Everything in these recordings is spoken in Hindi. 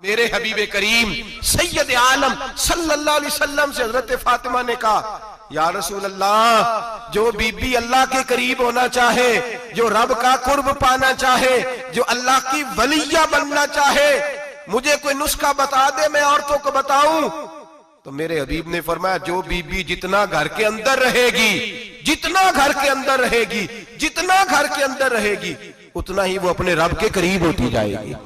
मेरे हबीब करीम सैयद आलम सल्लल्लाहु अलैहि वसल्लम से हजरत फातिमा ने कहा, या रसूल अल्लाह, जो बीबी अल्लाह के करीब होना चाहे, जो रब का कुर्ब पाना चाहे, जो अल्लाह की वलिया बनना चाहे, मुझे कोई नुस्खा बता दे, मैं औरतों को बताऊं। तो मेरे हबीब ने फरमाया, जो बीबी जितना घर के अंदर रहेगी, जितना घर के अंदर रहेगी, जितना घर के अंदर रहेगी, उतना ही वो अपने रब के करीब होती जाएगी,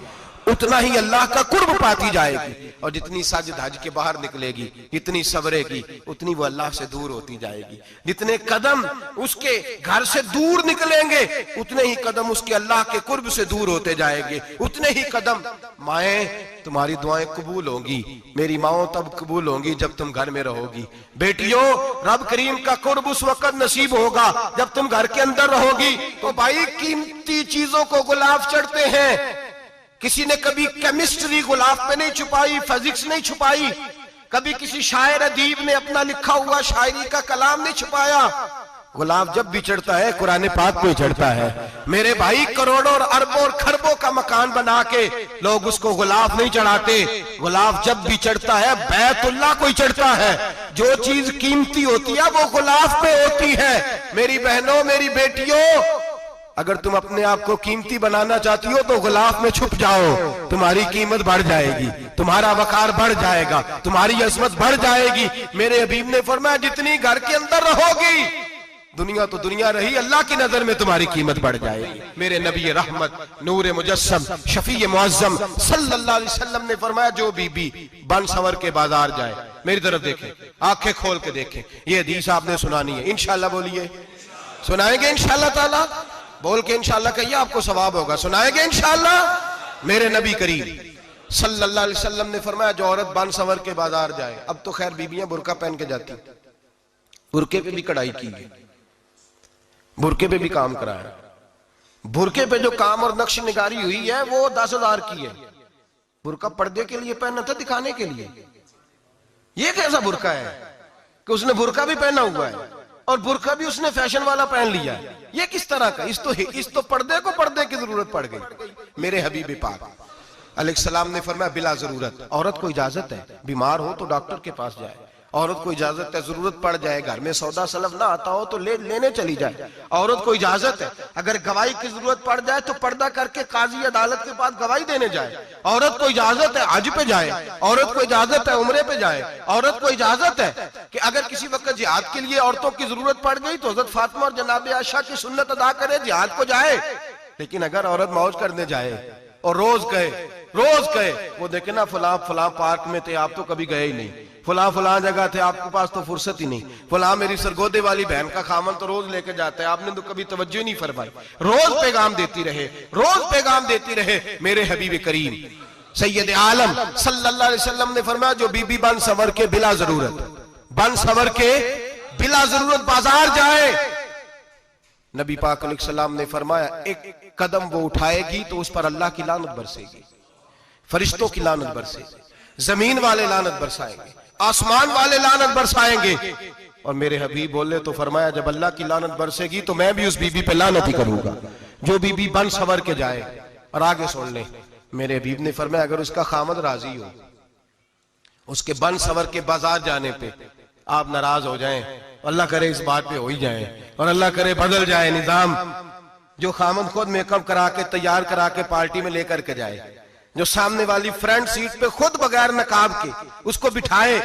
उतना ही अल्लाह का कुर्ब पाती जाएगी। और जितनी सज धज के बाहर निकलेगी, जितनी सवरेगी, उतनी वो अल्लाह से दूर होती जाएगी। जितने कदम उसके घर से दूर निकलेंगे, उतने ही कदम उसके अल्लाह के कुर्ब से दूर होते जाएंगे। उतने ही कदम, माएं तुम्हारी दुआएं कबूल होंगी, मेरी माओ तब कबूल होंगी जब तुम घर में रहोगी। बेटियों, रब करीम का कुर्ब उस वक्त नसीब होगा जब तुम घर के अंदर रहोगी। तो भाई, कीमती चीजों को गुलाब चढ़ते हैं। किसी ने कभी केमिस्ट्री गुलाब पे नहीं छुपाई, फिजिक्स नहीं छुपाई, कभी किसी शायर अदीब ने अपना लिखा हुआ शायरी का कलाम नहीं छुपाया। गुलाब जब भी चढ़ता है कुरान पाक पे चढ़ता है। मेरे भाई, करोड़ों और अरबों और खरबों का मकान बना के लोग उसको गुलाब नहीं चढ़ाते। गुलाब जब भी चढ़ता है बैतुल्लाह को ही चढ़ता है। जो चीज कीमती होती है वो गुलाब पे होती है। मेरी बहनों, मेरी बेटियों, अगर तुम अपने आप को कीमती बनाना चाहती हो तो गुलाब में छुप जाओ, तुम्हारी कीमत बढ़ जाएगी, तुम्हारा वकार बढ़ जाएगा, तुम्हारी अजमत बढ़ जाएगी। मेरे हबीब ने फरमाया, जितनी घर के अंदर रहोगी, दुनिया तो दुनिया रही, अल्लाह की नजर में तुम्हारी कीमत बढ़ जाएगी। मेरे नबी रहमत, नूर मुजस्सम, शफी मुअज्जम सल्लल्लाहु अलैहि वसल्लम ने फरमाया, जो बीबी बन सवर के बाजार जाए, मेरी तरफ देखें, आंखें खोल के देखें, ये हदीस आपने सुनानी है। इंशाल्लाह बोलिए, सुनाएंगे इंशाल्लाह ताला, बोल के इंशाल्लाह कहिए, आपको सवाब होगा। सुनाएंगे इंशाल्लाह। मेरे नबी करीम सल्लल्लाहु अलैहि वसल्लम ने फरमाया, जो औरत बन सवर के बाजार जाए, अब तो खैर बीबियां बुरका पहन के जाती, बुरके पे भी कढ़ाई की है, बुरके पे भी काम कराया, बुरके पे जो काम और नक्श निगारी हुई है वो 10,000 की है। बुरका पर्दे के लिए पहना था, दिखाने के लिए। ये कैसा बुरका है कि उसने बुरका भी पहना हुआ है और बुरका भी उसने फैशन वाला पहन लिया है? ये किस तरह का? इस तो पर्दे को पर्दे की जरूरत पड़ गई। मेरे हबीब पाक अलैहिस्सलाम ने फरमाया, बिला जरूरत, औरत को इजाजत है, बीमार हो तो डॉक्टर के पास जाए, औरत को इजाजत है, जरूरत पड़ जाए, घर में सौदा सलफ ना आता हो तो लेने चली जाए, औरत को इजाजत है। अगर गवाही की जरूरत पड़ जाए तो पर्दा करके काजी अदालत के पास गवाही देने जाए, औरत को इजाजत है हज पे जाए, औरत को इजाजत है उम्रे पे जाए, औरत को इजाजत है कि अगर किसी वक्त जिहाद के लिए औरतों की जरूरत पड़ गई तो हजरत फातिमा और जनाब आयशा की सुन्नत अदा करे, जिहाद को जाए। लेकिन अगर औरत मौज करने जाए और रोज कहे वो देखे ना, फलां पार्क में थे, आप तो कभी गए ही नहीं, फलां जगह थे, आपके पास तो फुर्सत ही नहीं, फलां मेरी सरगोदे वाली बहन का खामन तो रोज लेके जाता है, आपने तो कभी तवज्जो नहीं फरमाई। रोज पैगाम देती रहे, रोज पैगाम देती रहे। मेरे हबीब करीम सैयद आलम सल्लल्लाहु अलैहि वसल्लम ने फरमाया, जो बीबी बन सवर के बिला जरूरत बाजार जाए, नबी पाक अलैहिस्सलाम ने फरमाया, एक कदम वो उठाएगी तो उस पर अल्लाह की लानत बरसेगी, फरिश्तों की लानत बरसेगी, जमीन वाले लानत बरसाएंगे, आसमान वाले लानत बरसाएंगे। और मेरे हबीब बोले तो फरमाया, जब अल्लाह की लानत बरसेगी तो मैं भी उस बीबी पे लानत ही करूंगा जो बीबी बन सवर के जाए। और आगे सुन ले, मेरे हबीब ने फरमाया, अगर उसका खामद राजी हो, उसके बन सवर के बाजार जाने पे आप नाराज हो जाएं, अल्लाह करे इस बात पे हो ही जाए, और अल्लाह करे बदल जाए निजाम, जो खामद खुद मेकअप करा के तैयार करा के पार्टी में लेकर के जाए, जो सामने वाली फ्रंट सीट पे खुद बगैर नकाब के उसको बिठाए,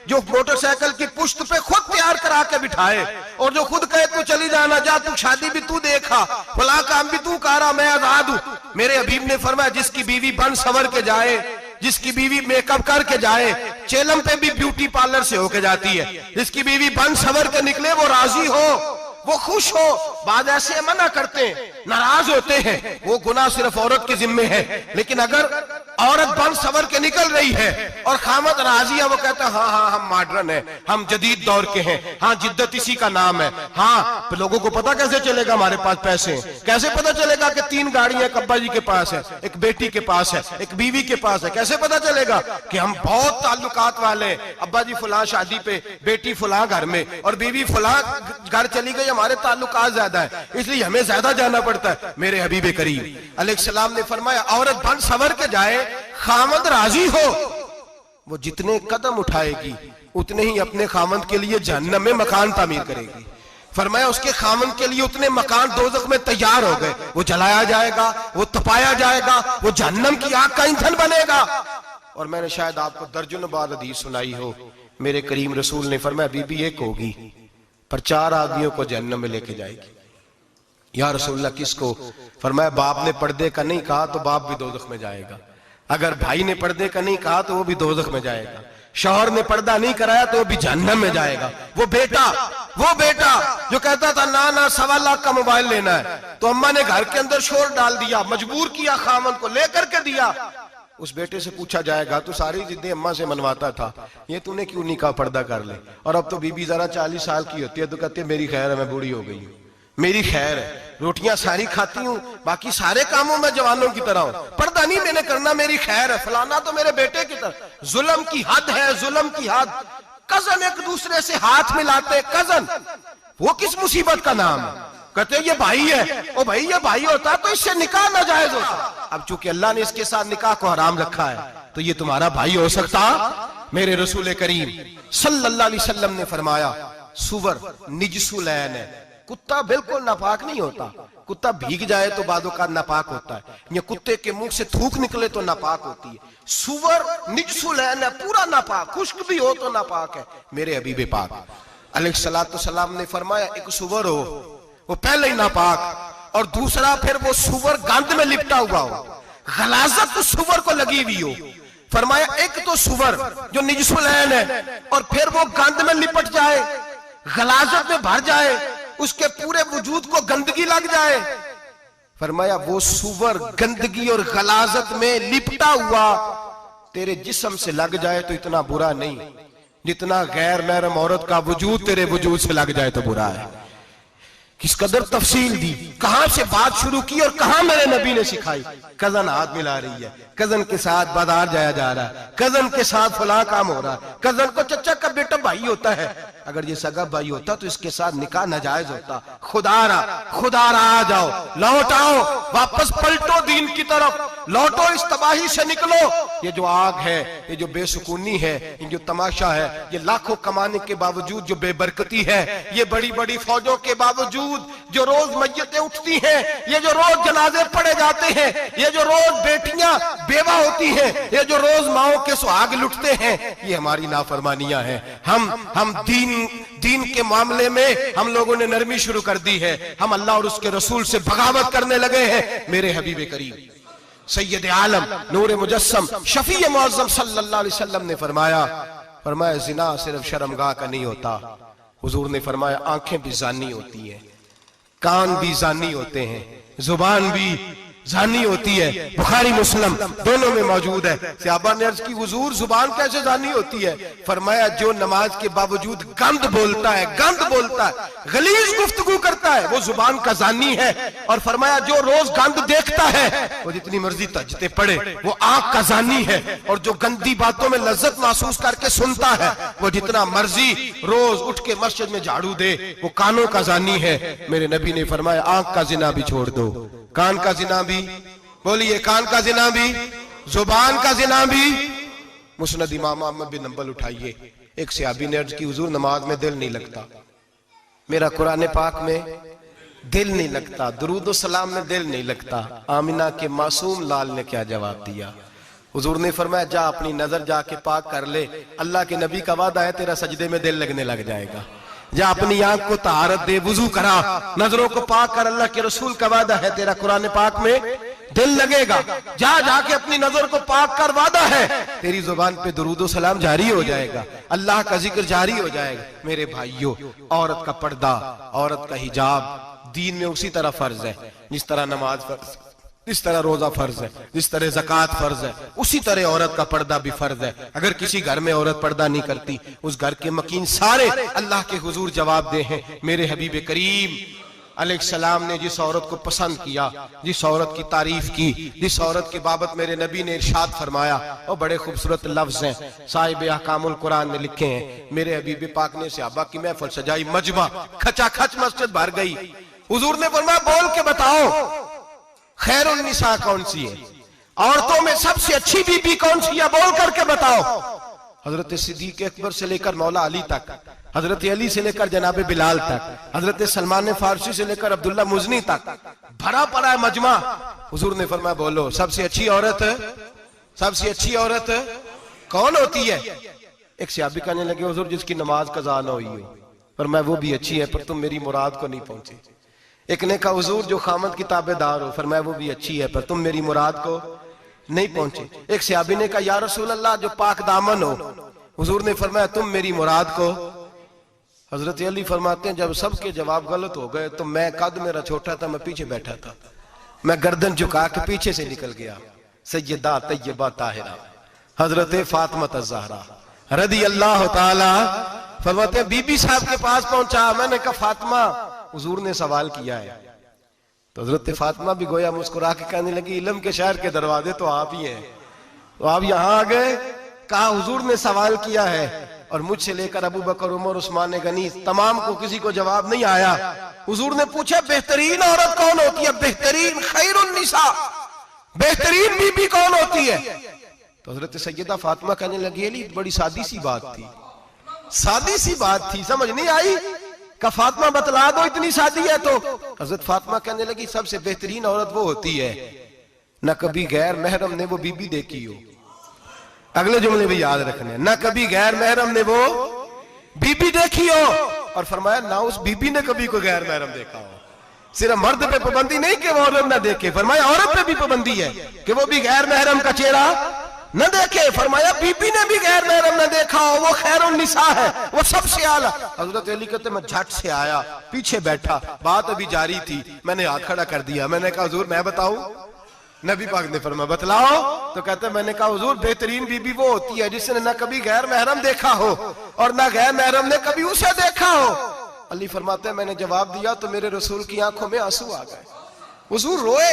जो मोटरसाइकिल की पुश्त पे खुद तैयार करा के बिठाए, और जो खुद कहे तू चली जाना, जा तू शादी भी तू देखा, फला काम भी तू करा, मैं आजाद हूं। मेरे हबीब ने फरमाया, जिसकी बीवी बन सवर के जाए, जिसकी बीवी मेकअप करके जाए, चेलम पे भी ब्यूटी पार्लर से होके जाती है, जिसकी बीवी बन सवर के निकले, वो राजी हो, वो खुश हो। बाद ऐसे मना करते हैं, नाराज होते हैं, वो गुनाह सिर्फ औरत के जिम्मे है। लेकिन अगर औरत बन सवर के निकल रही है और खामद राजी है, वो कहता है, हाँ हम मॉडर्न है, हम जदीद दौर के हैं, हाँ जिद्दत इसी का नाम है, हाँ तो लोगों को पता कैसे चलेगा हमारे पास पैसे हैं, कैसे पता चलेगा कि 3 गाड़ियां एक अब्बा जी के पास है, एक बेटी के पास है, एक बीवी के पास है, कैसे पता चलेगा कि हम बहुत ताल्लुकात वाले हैं, अब्बा जी फलां शादी पे, बेटी फलां घर में और बीवी फलां घर चली गई, हमारे ताल्लुकात ज्यादा है, इसलिए हमें ज्यादा जाना पड़ता है। मेरे हबीब करीम अलैहिस्सलाम ने फरमाया, औरत बन सवर के जाए, खामद राजी हो, वो जितने कदम उठाएगी उतने ही अपने खामद के लिए जहन्नम में मकान तामीर करेगी। फरमाया उसके खामन के लिए उतने मकान दोज़ख में तैयार हो गए, वो जलाया जाएगा, वो तपाया जाएगा, वो जहन्नम की आग का ईंधन बनेगा। और मैंने शायद आपको दर्जनों बार हदीस सुनाई हो, मेरे करीम रसूल ने फरमाया बीबी एक होगी पर 4 आदमियों को जहन्नम में लेके जाएगी। या रसूलल्लाह किसको? फरमाया बाप ने पर्दे का नहीं कहा तो बाप भी दोज़ख में जाएगा, अगर भाई ने पर्दे का नहीं कहा तो वो भी दोज़ख में जाएगा, शौहर ने पर्दा नहीं कराया तो वो भी जहन्नम में जाएगा। वो बेटा जो कहता था ना ना 1.25 लाख का मोबाइल लेना है, तो अम्मा ने घर के अंदर शोर डाल दिया, मजबूर किया, खामन को लेकर के दिया। उस बेटे से पूछा जाएगा तू सारी जिद्दें अम्मा से मनवाता था, ये तूने क्यों नहीं कहा पर्दा कर ले? और अब तो बीबी जरा 40 साल की होती है तो कहती है मेरी खैर है, मैं बूढ़ी हो गई हूँ, मेरी खैर है, रोटियां सारी खाती हूँ, बाकी सारे कामों में जवानों की तरह हूं, पर्दा नहीं मैंने करना, मेरी खैर है। फलाना तो मेरे बेटे की तरह। जुल्म की हद है, जुल्म की हद। कजन एक दूसरे से हाथ मिलाते, कजन, वो किस मुसीबत का नाम है? कहते ये भाई है, ओ भाई ये भाई होता तो इससे निकाह नाजायज होता। अब चूंकि अल्लाह ने इसके साथ निकाह को हराम रखा है तो ये तुम्हारा भाई हो सकता? मेरे रसूल करीम सल्लल्लाहु अलैहि वसल्लम ने फरमाया सुवर निजसुलैन है, कुत्ता बिल्कुल नापाक नहीं होता, कुत्ता भीग जाए तो बादों का नापाक होता है, या कुत्ते के मुंह से थूक निकले तो नापाक होती है। सुवर निजसुलैन है, पूरा नापाक, खुश्क भी हो तो नापाक है। मेरे हबीब पाक अलैहिस्सलातु वस्सलाम ने फरमाया एक सुवर हो वो पहले ही नापाक, और दूसरा फिर वो सुवर गंद में लिपटा हुआ हो, गलाजत तो सुवर को लगी हुई हो। फरमाया एक तो सुवर जो निजसुलैन है और फिर वो गंद में लिपट जाए, गलाजत में भर जाए, उसके पूरे वजूद को गंदगी लग जाए। फरमाया वो सुवर गंदगी और गलाजत में लिपटा हुआ तेरे जिस्म से लग जाए तो इतना बुरा नहीं, जितना गैर महरम औरत का वजूद तेरे वजूद से लग जाए तो बुरा है। किस कदर तफसील दी, कहां से बात शुरू की और कहां मेरे नबी ने सिखाई। कजन हाथ मिला रही है, कजन के साथ बाजार जाया जा रहा है, कजन के साथ फला काम हो रहा है, कजन को चचा का बेटा भाई होता है, अगर ये सगा भाई होता तो इसके साथ निकाह नाजायज होता। खुदारा आ जाओ, लौट आओ, वापस पलटो दीन की तरफ, लौटो, इस तबाही से निकलो। ये जो आग है, ये जो बेसुकूनी है, ये जो तमाशा है, ये लाखों कमाने के बावजूद जो बेबरकती है, ये बड़ी बड़ी फौजों के बावजूद जो रोज मय्यतें उठती हैं, ये जो रोज जनाजे पड़े जाते हैं, ये जो रोज बेटियां बेवा होती हैं, ये जो रोज माओ के सुहाग लुटते हैं, ये हमारी नाफरमानियां हैं। हम दीन के मामले में हम लोगों ने नरमी शुरू कर दी है, हम अल्लाह और उसके रसूल से बगावत करने लगे हैं। मेरे हबीब करीम सैयद आलम नूर मुजस्सम शफी मुअज़्ज़म सल्लल्लाहु अलैहि वसल्लम ने फरमाया जिना सिर्फ शर्मगाह का नहीं होता, हुजूर ने फरमाया आंखें भी जानी होती हैं, कान भी जानी होते हैं, जुबान भी जानी होती है। बुखारी मुस्लिम दोनों में मौजूद है। सहाबा ने अर्ज की हुजूर जुबान कैसे जानी होती है? फरमाया जो नमाज के बावजूद गंद बोलता है, गलीज गुफ्तगू करता है, वो जुबान का जानी है। और फरमाया जो रोज गंद देखता है, वो जितनी मर्जी तजते पड़े, वो आंख का जानी है। और जो गंदी बातों में लज्जत महसूस करके सुनता है, वो जितना मर्जी रोज उठ के मस्जिद में झाड़ू दे, वो कानों का जानी है। मेरे नबी ने फरमाया आंख का जिना भी छोड़ दो, कान का जिना भी, बोलिए कान का जिना भी, जुबान का जिना भी। मुस्नद इमाम अहमद बिन हंबल उठाइए, एक सहाबी ने अर्ज की हुजूर नमाज में दिल नहीं लगता, मेरा कुरान पाक में दिल नहीं लगता, दुरूद सलाम में दिल नहीं लगता। आमिना के मासूम लाल ने क्या जवाब दिया? हुजूर ने फरमाया जा अपनी नजर जाके पाक कर ले, अल्लाह के नबी का वादा है तेरा सजदे में दिल लगने लग जाएगा। जा अपनी आंख को तहारत दे, वुजू करा, नजरों को पाक कर, अल्लाह के रसूल का वादा है तेरा कुरान पाक में दिल लगेगा। जा जाके अपनी नजर को पाक कर, वादा है तेरी जुबान पे दुरूद सलाम जारी हो जाएगा, अल्लाह का जिक्र जारी हो जाएगा। मेरे भाइयों, औरत का पर्दा, औरत का हिजाब दीन में उसी तरह फर्ज है जिस तरह नमाज फर्ज, जिस तरह रोजा फर्ज है, जिस तरह ज़कात फर्ज है, उसी तरह औरत का पर्दा भी फर्ज है। अगर किसी घर में औरत पर्दा नहीं करती, उस घर के मकीन सारे अल्लाह के हुजूर जवाब दे हैं। मेरे हबीब करीम अलैहिस्सलाम ने जिस औरत को पसंद किया, जिस औरत की तारीफ की, जिस औरत की बाबत मेरे नबी ने इरशाद फरमाया, और बड़े खूबसूरत लफ्ज हैं, साहिब अहकामुल कुरान ने लिखे हैं। मेरे हबीब पाक ने सहाबा की महफिल सजाई, मजमा खचाखच मस्जिद भर गई। हुजूर ने फरमाया बोल के बताओ खैरुन निसा कौन सी है? औरतों में सबसे अच्छी बीबी कौन सी है, बोल करके बताओ। हजरत सिद्दीक अकबर से लेकर मौला अली तक, हजरत अली से लेकर जनाब बिलाल तक, हजरत सलमान फारसी से लेकर अब्दुल्ला मुजनी तक भरा पड़ा है मजमा। हुजूर ने फरमाया बोलो सबसे अच्छी औरत, सबसे अच्छी औरत कौन होती है? एक सहाबी कहने लगे हुजूर जिसकी नमाज कज़ा न हुई हो। पर मैं वो भी अच्छी है पर तुम मेरी मुराद को नहीं पहुंचे। एक ने कहा हुजूर जो खामद की ताबेदार हो। फरमाया वो भी अच्छी है पर तुम मेरी मुराद को नहीं पहुंचे। एक सहाबी ने कहा या रसूल अल्लाह जो पाक दामन हो। हुजूर ने फरमाया तुम मेरी मुराद को। हजरत अली फरमाते हैं जब सबके जवाब गलत हो गए तो मैं, कद मेरा छोटा था, मैं पीछे बैठा था, मैं गर्दन झुका के पीछे से निकल गया। सैयदा तैयबा ताहिरा हजरत फातिमा ज़हरा रदी अल्लाह ताला फरमाते हैं बीबी साहब के पास पहुंचा। मैंने कहा फातिमा हुजूर ने सवाल किया है। तो हजरत फातिमा भी गोया मुस्कुरा के कहने लगी इल्म के शहर के दरवाजे तो आप ही हैं, तो आप यहाँ आ गए। कहा हुजूर ने सवाल किया है और मुझसे लेकर अबू बकर, उमर, उस्मान गनी तमाम को किसी को जवाब नहीं आया। हुजूर ने पूछा बेहतरीन औरत कौन होती है, बेहतरीन खैरुन निसा, बेहतरीन बीबी कौन होती है? तो हजरत सैयदा फातिमा कहने लगी अली बड़ी सादी सी बात थी, सादी सी बात थी, समझ नहीं आई। का फातिमा बतला दो इतनी सादी है। तो हजरत फातिमा कहने लगी सबसे बेहतरीन औरत वो होती है न कभी गैर महरम ने वो बीबी देखी हो। अगले जुमले भी याद रखने, न कभी गैर महरम ने वो बीबी देखी हो। और फरमाया ना उस बीबी ने कभी कोई गैर महरम देखा हो। सिर्फ मर्द पे पाबंदी नहीं कि वो औरत ना देखे, फरमाया औरत पे भी पाबंदी है कि वो भी गैर महरम का चेहरा न देखे। फरमाया बीबी ने भी गैर महरम न देखा हो, वो खैरुन निसा है, वो सबसे आला। हजरत अली कहते मैं झट से आया, पीछे बैठा, बात अभी जारी थी, मैंने हाथ खड़ा कर दिया। मैंने कहा हुजूर मैं बताऊं? नबी पाक ने फरमाया बतलाओ। तो कहते मैंने कहा हुजूर बेहतरीन बीबी वो होती है जिसने न कभी गैर महरम देखा हो और न गैर महरम ने कभी उसे देखा हो। अली फरमाते हैं मैंने जवाब दिया तो मेरे रसूल की आंखों में आंसू आ गए। हुजूर रोए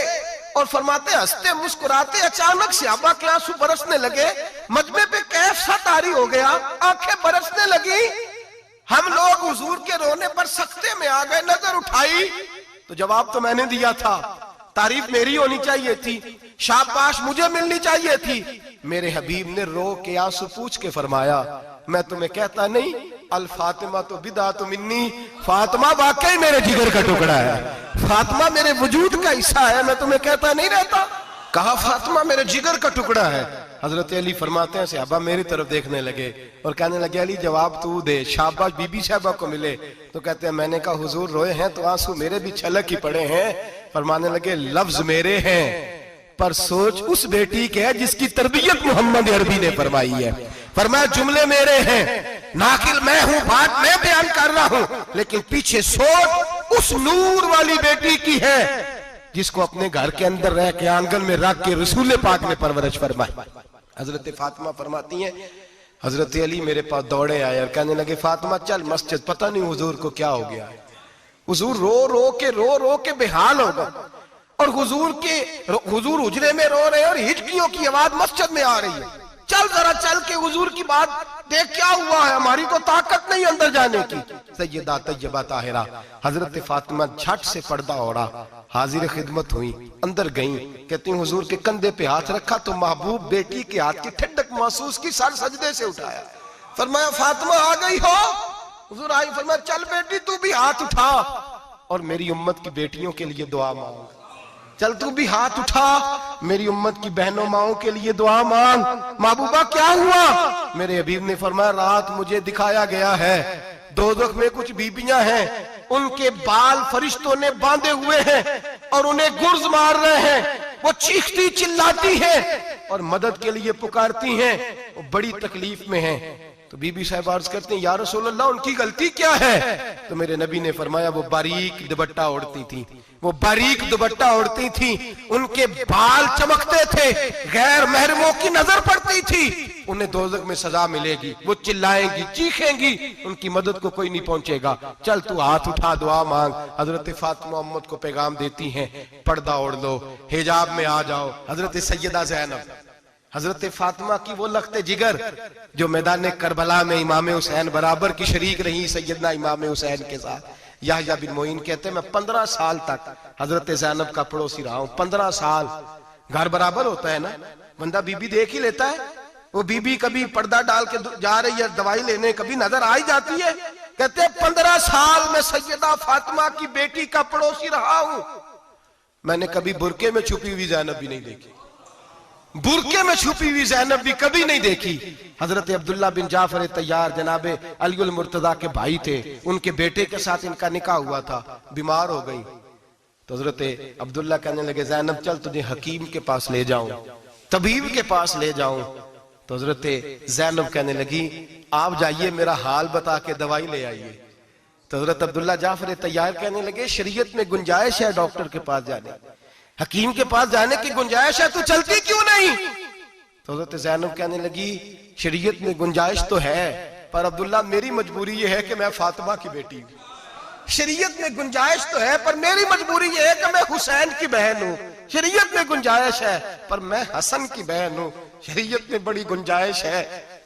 और फरमाते हंसते मुस्कुराते अचानक सहाबा के आंसू बरसने लगे। मजमे पे कैफ सा तारी हो गया, आंखें बरसने लगी। हम लोग हुजूर के रोने पर सख्ते में आ गए। नजर उठाई तो जवाब तो मैंने दिया था, तारीफ मेरी होनी चाहिए थी, शाबाश मुझे मिलनी चाहिए थी। मेरे हबीब ने रो के आंसू पूछ के फरमाया मैं तुम्हें कहता नहीं अल फातिमा तो बिदा तो मिन्नी, फातिमा वाकई मेरे जिगर का टुकड़ा है, फातिमा मेरे वजूद का हिस्सा है, मैं तुम्हें कहता नहीं रहता। कहा फातिमा मेरे जिगर का टुकड़ा है। हजरत अली फरमाते हैं सहाबा मेरी तरफ देखने लगे और कहने लगे अली जवाब तू दे, शाबाश बीबी साहबा को मिले। तो कहते हैं मैंने कहा हुजूर रोए हैं तो आंसू मेरे भी छलक ही पड़े हैं। फरमाने लगे लफ्ज मेरे हैं पर सोच उस बेटी के है जिसकी तरबियत मोहम्मद अरबी ने फरमाई है। फरमाया जुमले मेरे हैं, नाकिल मैं हूं, बात मैं बयान कर रहा हूं, लेकिन पीछे सोच उस नूर वाली बेटी की है जिसको अपने घर के अंदर रह के आंगन में रख के रसूल पाक ने परवरिश फरमाई। हजरत फातिमा फरमाती हैं हजरत अली मेरे पास दौड़े आए और कहने लगे फातिमा चल मस्जिद, पता नहीं हुजूर को क्या हो गया है। हुजूर रो रो के बेहाल हो गए और हुजूर उजरे में रो रहे हैं और हिचकियों की आवाज मस्जिद में आ रही है। चल जरा चल के हुजूर की बात देख क्या हुआ है, हमारी तो ताकत नहीं अंदर जाने की। सैयदा तैयबा ताहिरा हजरत फातिमा झट से पर्दा ओढ़ा, हाजिर खिदमत हुई, अंदर गई। कहती हुजूर के कंधे पे हाथ रखा तो महबूब बेटी के हाथ की ठंडक महसूस की, सर सजदे से उठाया। फरमाया फातिमा आ गई हो? हुजूर आई। फरमाया चल बेटी तू भी हाथ उठा और मेरी उम्मत की बेटियों के लिए दुआ मांग। चल तू भी हाथ उठा, मेरी उम्मत की बहनों माओं के लिए दुआ मांग। महबूबा क्या हुआ? मेरे हबीब ने फरमाया रात मुझे दिखाया गया है दोज़ख में कुछ बीबियां हैं, उनके बाल फरिश्तों ने बांधे हुए हैं और उन्हें गुर्ज मार रहे हैं। वो चीखती चिल्लाती हैं और मदद के लिए पुकारती हैं, वो बड़ी तकलीफ में हैं। तो बीबी साहब अर्ज करते हैं या रसूल अल्लाह उनकी गलती क्या है? तो मेरे नबी ने फरमाया वो बारीक दुपट्टा ओढ़ती थी, वो बारीक दुपट्टा ओढ़ती थी, उनके बाल चमकते थे, गैर महरमों की नजर पड़ती थी, उन्हें दोज़ख में सजा मिलेगी, वो चिल्लाएंगी चीखेंगी, उनकी मदद को कोई नहीं पहुंचेगा। चल तू हाथ उठा दुआ मांग। हजरत फातिमा उम्मत को पैगाम देती हैं पर्दा ओढ़ लो, हिजाब में आ जाओ। हजरत सैयदा ज़ैनब हजरत फातिमा की वो लख्ते जिगर जो मैदान करबला में इमाम हुसैन बराबर की शरीक रही सैयदना इमाम हुसैन के साथ। याह्या बिन मोइन कहते हैं मैं 15 साल तक हजरत ज़ैनब का पड़ोसी रहा हूं, 15 साल। घर बराबर होता है ना, बंदा बीबी देख ही लेता है। वो बीबी कभी पर्दा डाल के जा रही है दवाई लेने, कभी नजर आ ही जाती है। कहते 15 साल में सैयदा फातिमा की बेटी का पड़ोसी रहा हूं, मैंने कभी बुरके में छुपी हुई ज़ैनब भी नहीं देखी, बुरके में छुपी हुई ज़ैनब भी कभी नहीं देखी। हजरत अब्दुल्ला बिन जाफर तैयार जनाबे अली मुर्तजा के भाई थे, उनके बेटे के साथ इनका निकाह हुआ था, बीमार हो गई तो हजरत अब्दुल्ला कहने लगे ज़ैनब चल तुझे हकीम के पास ले जाऊं, तबीब के पास ले जाऊं। तो हजरत ज़ैनब कहने लगी आप जाइए मेरा हाल बता के दवाई ले आइए। तो हजरत अब्दुल्ला जाफर तैयार कहने लगे शरीयत में गुंजाइश है डॉक्टर के पास जाने, हकीम के पास जाने की गुंजाइश है, तू चलती क्यों नहीं? तो हजरत ज़ैनब कहने लगी शरीयत में गुंजाइश तो है, पर अब्दुल्ला मेरी मजबूरी ये है कि मैं फातिमा की बेटी हूं। शरीयत में गुंजाइश तो है पर मेरी मजबूरी ये है कि मैं हुसैन की बहन हूं। शरीयत में गुंजाइश है पर मैं हसन की बहन हूं। शरीयत में बड़ी गुंजाइश है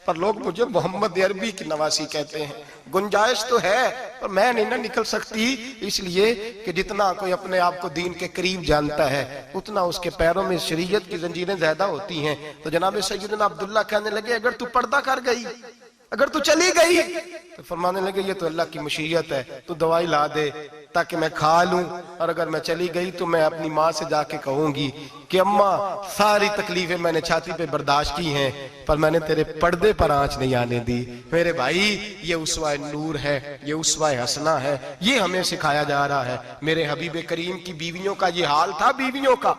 पर लोग मुझे मोहम्मद अरबी की नवासी कहते हैं। गुंजाइश तो है पर मैं नहीं ना निकल सकती, इसलिए कि जितना कोई अपने आप को दीन के करीब जानता है उतना उसके पैरों में शरीयत की जंजीरें ज्यादा होती हैं। तो जनाब सैयदना अब्दुल्ला कहने लगे अगर तू पर्दा कर गई, अगर तू चली गई, तो फरमाने लगे ये तो अल्लाह की मशीयत है, तू दवाई ला दे ताकि मैं खा लूं, और अगर मैं चली गई तो मैं अपनी माँ से जाके कहूंगी कि अम्मा सारी तकलीफें मैंने छाती पे बर्दाश्त की हैं पर मैंने तेरे पर्दे पर आंच नहीं आने दी। मेरे भाई ये उसवाए नूर है, ये उसवाए हसना है, ये हमें सिखाया जा रहा है। मेरे हबीब करीम की बीवियों का ये हाल था, बीवियों का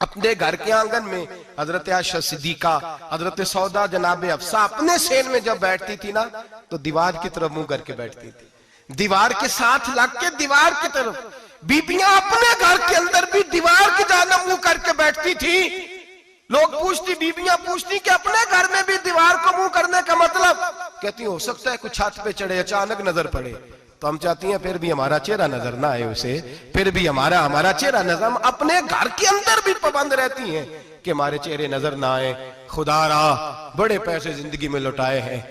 अपने घर के आंगन में हजरत आयशा सिद्दीका, हजरत सौदा जनाब अफसा अपने सेन में जब बैठती थी ना तो दीवार की तरफ मुंह करके बैठती थी, दीवार के साथ लग के दीवार की तरफ। बीबियां अपने घर के अंदर भी दीवार की जानब मुंह करके बैठती थी। लोग पूछती, बीबियां पूछती कि अपने घर में भी दीवार को मुंह करने का मतलब? कहती हो सकता है कुछ छत पे चढ़े अचानक नजर पड़े तो हम चाहती हैं फिर भी हमारा चेहरा नजर ना आए उसे, फिर भी हमारा चेहरा नजर, हम अपने घर के अंदर भी पाबंद रहती हैं कि हमारे चेहरे नजर ना आए। खुदा रा बड़े पैसे जिंदगी में लुटाए हैं,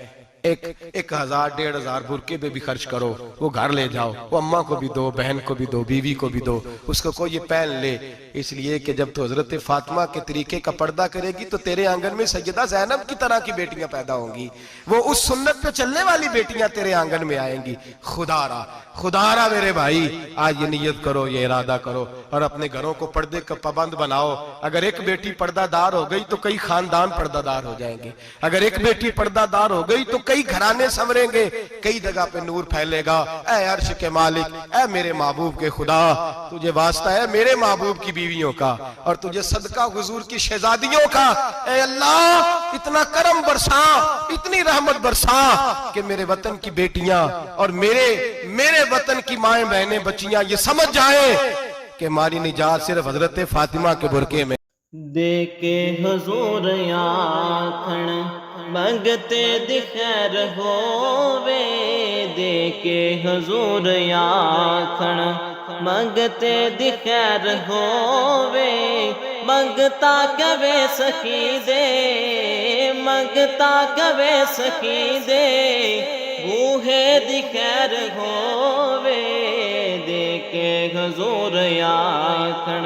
1000 1500 बुरके पे भी खर्च करो, वो घर ले जाओ, वो अम्मा को भी दो, बहन को भी दो, बीवी को भी दो, उसको कोई ये पहन ले। इसलिए कि जब तो हजरत फातिमा के तरीके का पर्दा करेगी तो तेरे आंगन में सैयदा ज़ैनब की तरह की बेटियां पैदा होंगी, वो उस सुन्नत पे चलने वाली बेटियां तेरे आंगन में आएंगी। खुदारा मेरे भाई आज ये नियत करो, ये इरादा करो और अपने घरों को पर्दे का पाबंद बनाओ। अगर एक बेटी पर्दादार हो गई तो कई खानदान पर्दादार हो जाएंगे, अगर एक बेटी पर्दादार हो गई तो कई घराने संवरेंगे, कई जगह पे नूर फैलेगा। ऐ अर्श के मालिक, ऐ मेरे महबूब के खुदा, तुझे वास्ता है मेरे महबूब की बीवियों का और तुझे सदका हुजूर की शहजादियों का। ऐ अल्लाह इतना करम बरसा, इतनी रहमत बरसा कि मेरे वतन की बेटियां और मेरे वतन की माएं बहनें बच्चियां ये समझ जाए कि हमारी निजात सिर्फ हजरत फातिमा के बुरके में। देके हुजूर आखण मंगते दी खैर होवे, देके हुजूर आखण मंगते दी खैर होवे, मंगता कवे सखी दे, मंगता कवे सखी दे, बूहे दी खैर होवे, देके हुजूर आखण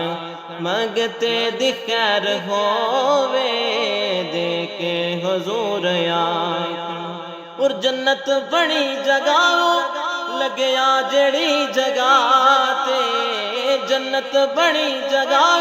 मंगते दी खैर होवे, देके हुजूर आखण। और जन्नत बनी जगह लगया जड़ी जगह ते, जन्नत बनी जगह